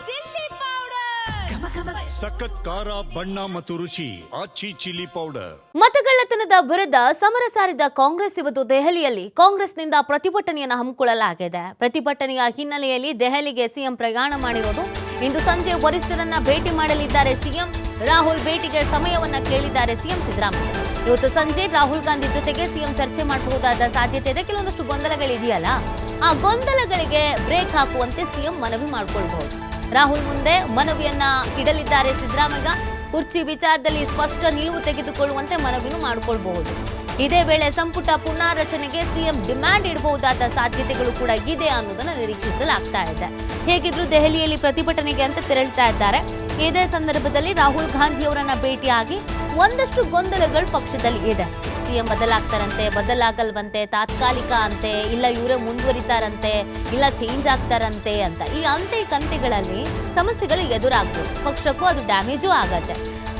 Chilli powder, ಸಖತ್ ಖಾರ ಬಣ್ಣ ಮತ್ತು ರುಚಿ ಆಚಿ ಚಿಲ್ಲಿ ಪೌಡರ್. ಮತಗಳ್ಳತನದ ವಿರುದ್ಧ ಸಮರ ಸಾರಿದ ಕಾಂಗ್ರೆಸ್ ಇವತ್ತು ದೆಹಲಿಯಲ್ಲಿ ಕಾಂಗ್ರೆಸ್ನಿಂದ ಪ್ರತಿಭಟನೆಯನ್ನು ಹಮ್ಮಿಕೊಳ್ಳಲಾಗಿದೆ. ಪ್ರತಿಭಟನೆಯ ಹಿನ್ನೆಲೆಯಲ್ಲಿ ದೆಹಲಿಗೆ ಸಿಎಂ ಪ್ರಯಾಣ ಮಾಡಿರೋದು. ಇಂದು ಸಂಜೆ ವರಿಷ್ಠರನ್ನ ಭೇಟಿ ಮಾಡಲಿದ್ದಾರೆ ಸಿಎಂ. ರಾಹುಲ್ ಭೇಟಿಗೆ ಸಮಯವನ್ನ ಕೇಳಿದ್ದಾರೆ ಸಿಎಂ ಸಿದ್ದರಾಮಯ್ಯ. ಇವತ್ತು ಸಂಜೆ ರಾಹುಲ್ ಗಾಂಧಿ ಜೊತೆಗೆ ಸಿಎಂ ಚರ್ಚೆ ಮಾಡಬಹುದಾದ ಸಾಧ್ಯತೆ ಇದೆ. ಕೆಲವೊಂದಷ್ಟು ಗೊಂದಲಗಳಿದೆಯಲ್ಲ, ಆ ಗೊಂದಲಗಳಿಗೆ ಬ್ರೇಕ್ ಹಾಕುವಂತೆ ಸಿಎಂ ಮನವಿ ಮಾಡಿಕೊಳ್ಳಬಹುದು. ರಾಹುಲ್ ಮುಂದೆ ಮನವಿಯನ್ನ ಇಡಲಿದ್ದಾರೆ ಸಿದ್ದರಾಮಯ್ಯ. ಕುರ್ಚಿ ವಿಚಾರದಲ್ಲಿ ಸ್ಪಷ್ಟ ನಿಲುವು ತೆಗೆದುಕೊಳ್ಳುವಂತೆ ಮನವಿನೂ ಮಾಡಿಕೊಳ್ಳಬಹುದು. ಇದೇ ವೇಳೆ ಸಂಪುಟ ಪುನಾರಚನೆಗೆ ಸಿಎಂ ಡಿಮ್ಯಾಂಡ್ ಇಡಬಹುದಾದ ಸಾಧ್ಯತೆಗಳು ಕೂಡ ಇದೆ ಅನ್ನೋದನ್ನ ನಿರೀಕ್ಷಿಸಲಾಗ್ತಾ ಇದೆ. ಹೇಗಿದ್ರು ದೆಹಲಿಯಲ್ಲಿ ಪ್ರತಿಭಟನೆಗೆ ಅಂತ ತೆರಳುತ್ತಾ ಇದ್ದಾರೆ. ಇದೇ ಸಂದರ್ಭದಲ್ಲಿ ರಾಹುಲ್ ಗಾಂಧಿ ಅವರನ್ನ ಭೇಟಿಯಾಗಿ ಒಂದಷ್ಟು ಗೊಂದಲಗಳು ಪಕ್ಷದಲ್ಲಿ ಇದೆ. ಸಿಎಂ ಬದಲಾಗ್ತಾರಂತೆ, ಬದಲಾಗಲ್ವಂತೆ, ತಾತ್ಕಾಲಿಕ ಅಂತೆ, ಇಲ್ಲ ಇವರೇ ಮುಂದುವರಿತಾರಂತೆ, ಇಲ್ಲ ಚೇಂಜ್ ಆಗ್ತಾರಂತೆ ಅಂತ ಈ ಅಂತೆ ಕಂತೆಗಳಲ್ಲಿ ಸಮಸ್ಯೆಗಳು ಎದುರಾಗ್ಬೋದು. ಪಕ್ಷಕ್ಕೂ ಅದು ಡ್ಯಾಮೇಜು ಆಗತ್ತೆ.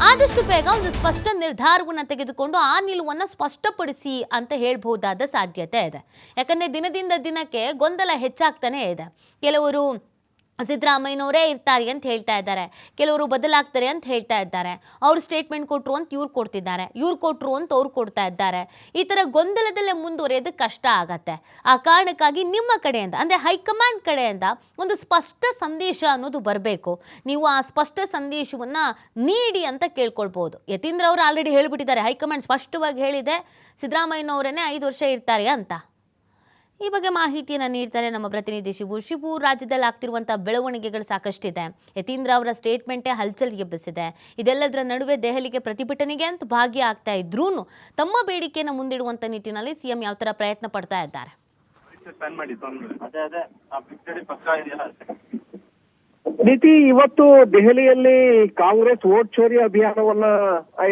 ಆದಷ್ಟು ಬೇಗ ಒಂದು ಸ್ಪಷ್ಟ ನಿರ್ಧಾರವನ್ನು ತೆಗೆದುಕೊಂಡು ಆ ನಿಲುವನ್ನು ಸ್ಪಷ್ಟಪಡಿಸಿ ಅಂತ ಹೇಳ್ಬಹುದಾದ ಸಾಧ್ಯತೆ ಇದೆ. ಯಾಕಂದರೆ ದಿನದಿಂದ ದಿನಕ್ಕೆ ಗೊಂದಲ ಹೆಚ್ಚಾಗ್ತಾನೆ ಇದೆ. ಕೆಲವರು ಸಿದ್ದರಾಮಯ್ಯನವರೇ ಇರ್ತಾರೆ ಅಂತ ಹೇಳ್ತಾ ಇದ್ದಾರೆ, ಕೆಲವರು ಬದಲಾಗ್ತಾರೆ ಅಂತ ಹೇಳ್ತಾ ಇದ್ದಾರೆ. ಅವ್ರು ಸ್ಟೇಟ್ಮೆಂಟ್ ಕೊಟ್ಟರು ಅಂತ ಇವ್ರು ಕೊಡ್ತಿದ್ದಾರೆ, ಇವ್ರು ಕೊಟ್ಟರು ಅಂತ ಅವ್ರು ಕೊಡ್ತಾ ಇದ್ದಾರೆ. ಈ ಥರ ಗೊಂದಲದಲ್ಲೇ ಮುಂದುವರಿಯೋದು ಕಷ್ಟ ಆಗತ್ತೆ. ಆ ಕಾರಣಕ್ಕಾಗಿ ನಿಮ್ಮ ಕಡೆಯಿಂದ ಅಂದರೆ ಹೈಕಮಾಂಡ್ ಕಡೆಯಿಂದ ಒಂದು ಸ್ಪಷ್ಟ ಸಂದೇಶ ಅನ್ನೋದು ಬರಬೇಕು. ನೀವು ಆ ಸ್ಪಷ್ಟ ಸಂದೇಶವನ್ನು ನೀಡಿ ಅಂತ ಕೇಳ್ಕೊಳ್ಬೋದು. ಯತೀಂದ್ರ ಅವರು ಆಲ್ರೆಡಿ ಹೇಳಿಬಿಟ್ಟಿದ್ದಾರೆ, ಹೈಕಮಾಂಡ್ ಸ್ಪಷ್ಟವಾಗಿ ಹೇಳಿದೆ ಸಿದ್ದರಾಮಯ್ಯನವರೇ 5 ವರ್ಷ ಇರ್ತಾರೆ ಅಂತ. ಈ ಬಗ್ಗೆ ಮಾಹಿತಿಯನ್ನು ನೀಡ್ತಾರೆ ನಮ್ಮ ಪ್ರತಿನಿಧಿ ಶಿವು. ರಾಜ್ಯದಲ್ಲಿ ಆಗ್ತಿರುವಂಥ ಬೆಳವಣಿಗೆಗಳು ಸಾಕಷ್ಟಿದೆ. ಯತೀಂದ್ರ ಅವರ ಸ್ಟೇಟ್ಮೆಂಟೇ ಹಲ್ಚಲ್ ಎಬ್ಬಿಸಿದೆ. ಇದೆಲ್ಲದರ ನಡುವೆ ದೆಹಲಿಗೆ ಪ್ರತಿಭಟನೆಗೆ ಅಂತ ಭಾಗಿಯಾಗ್ತಾ ಇದ್ರೂ ತಮ್ಮ ಬೇಡಿಕೆಯನ್ನು ಮುಂದಿಡುವಂಥ ನಿಟ್ಟಿನಲ್ಲಿ ಸಿಎಂ ಯಾವ ಥರ ಪ್ರಯತ್ನ ಪಡ್ತಾ ಇದ್ದಾರೆ? ನೀತಿ ಇವತ್ತು ದೆಹಲಿಯಲ್ಲಿ ಕಾಂಗ್ರೆಸ್ ವೋಟ್ ಚೋರಿ ಅಭಿಯಾನವನ್ನ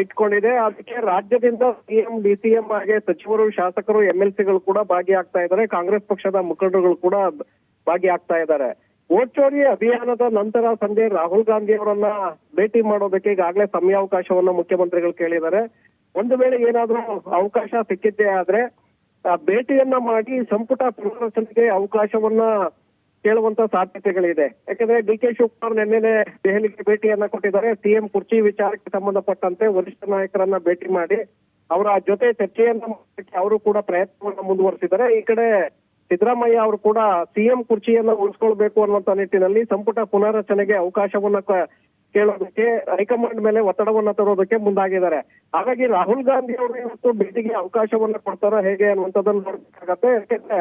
ಇಟ್ಕೊಂಡಿದೆ. ಅದಕ್ಕೆ ರಾಜ್ಯದಿಂದ ಸಿಎಂ, ಡಿಸಿಎಂ ಹಾಗೆ ಸಚಿವರು, ಶಾಸಕರು, ಎಂಎಲ್ಸಿಗಳು ಕೂಡ ಭಾಗಿಯಾಗ್ತಾ ಇದ್ದಾರೆ. ಕಾಂಗ್ರೆಸ್ ಪಕ್ಷದ ಮುಖಂಡರುಗಳು ಕೂಡ ಭಾಗಿಯಾಗ್ತಾ ಇದ್ದಾರೆ. ವೋಟ್ ಚೋರಿ ಅಭಿಯಾನದ ನಂತರ ಸಂಜೆ ರಾಹುಲ್ ಗಾಂಧಿ ಅವರನ್ನ ಭೇಟಿ ಮಾಡೋದಕ್ಕೆ ಈಗಾಗಲೇ ಸಮಯಾವಕಾಶವನ್ನ ಮುಖ್ಯಮಂತ್ರಿಗಳು ಕೇಳಿದ್ದಾರೆ. ಒಂದು ವೇಳೆ ಏನಾದ್ರೂ ಅವಕಾಶ ಸಿಕ್ಕಿದ್ದೇ ಆದ್ರೆ ಭೇಟಿಯನ್ನ ಮಾಡಿ ಸಂಪುಟ ಪುನರ್ರಚನೆಗೆ ಅವಕಾಶವನ್ನ ಕೇಳುವಂತ ಸಾಧ್ಯತೆಗಳಿದೆ. ಯಾಕಂದ್ರೆ ಡಿ.ಕೆ. ಶಿವಕುಮಾರ್ ನಿನ್ನೆ ದೆಹಲಿಗೆ ಭೇಟಿಯನ್ನ ಕೊಟ್ಟಿದ್ದಾರೆ. ಸಿಎಂ ಕುರ್ಚಿ ವಿಚಾರಕ್ಕೆ ಸಂಬಂಧಪಟ್ಟಂತೆ ವರಿಷ್ಠ ನಾಯಕರನ್ನ ಭೇಟಿ ಮಾಡಿ ಅವರ ಜೊತೆ ಚರ್ಚೆಯನ್ನ ಮಾಡೋದಕ್ಕೆ ಅವರು ಕೂಡ ಪ್ರಯತ್ನವನ್ನ ಮುಂದುವರಿಸಿದ್ದಾರೆ. ಈ ಕಡೆ ಸಿದ್ದರಾಮಯ್ಯ ಅವರು ಕೂಡ ಸಿಎಂ ಕುರ್ಚಿಯನ್ನ ಉಳಿಸ್ಕೊಳ್ಬೇಕು ಅನ್ನುವಂತ ನಿಟ್ಟಿನಲ್ಲಿ ಸಂಪುಟ ಪುನರ್ರಚನೆಗೆ ಅವಕಾಶವನ್ನ ಕೇಳೋದಕ್ಕೆ ಹೈಕಮಾಂಡ್ ಮೇಲೆ ಒತ್ತಡವನ್ನ ತರೋದಕ್ಕೆ ಮುಂದಾಗಿದ್ದಾರೆ. ಹಾಗಾಗಿ ರಾಹುಲ್ ಗಾಂಧಿ ಅವರು ಇವತ್ತು ಭೇಟಿಗೆ ಅವಕಾಶವನ್ನ ಕೊಡ್ತಾರ ಹೇಗೆ ಅನ್ನುವಂಥದ್ದನ್ನು ನೋಡ್ಬೇಕಾಗತ್ತೆ. ಯಾಕೆಂದ್ರೆ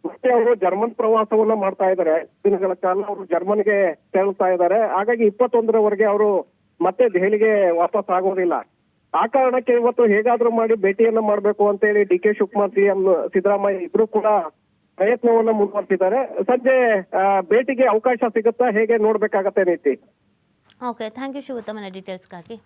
ಮತ್ತೆ ಅವರು ಜರ್ಮನ್ ಪ್ರವಾಸವನ್ನ ಮಾಡ್ತಾ ಇದ್ದಾರೆ. ದಿನಗಳ ಕಾಲ ಅವರು ಜರ್ಮನ್ಗೆ ತೆರಳುತ್ತಾ ಇದ್ದಾರೆ. ಹಾಗಾಗಿ 21ರವರೆಗೆ ಅವರು ಮತ್ತೆ ದೆಹಲಿಗೆ ವಾಪಸ್ ಆಗೋದಿಲ್ಲ. ಆ ಕಾರಣಕ್ಕೆ ಇವತ್ತು ಹೇಗಾದ್ರೂ ಮಾಡಿ ಭೇಟಿಯನ್ನ ಮಾಡ್ಬೇಕು ಅಂತ ಹೇಳಿ ಡಿ.ಕೆ. ಶಿವಕುಮಾರ್, ಸಿಎಂ ಸಿದ್ದರಾಮಯ್ಯ ಇಬ್ರು ಕೂಡ ಪ್ರಯತ್ನವನ್ನ ಮುಂದುವರಿಸಿದ್ದಾರೆ. ಸಂಜೆ ಭೇಟಿಗೆ ಅವಕಾಶ ಸಿಗುತ್ತಾ ಹೇಗೆ ನೋಡ್ಬೇಕಾಗತ್ತೆ ನೀತಿ. ಓಕೆ, ಥ್ಯಾಂಕ್ ಯು ಶಿವು, ತಮ್ಮ ಡೀಟೇಲ್ಸ್ಗಾಗಿ.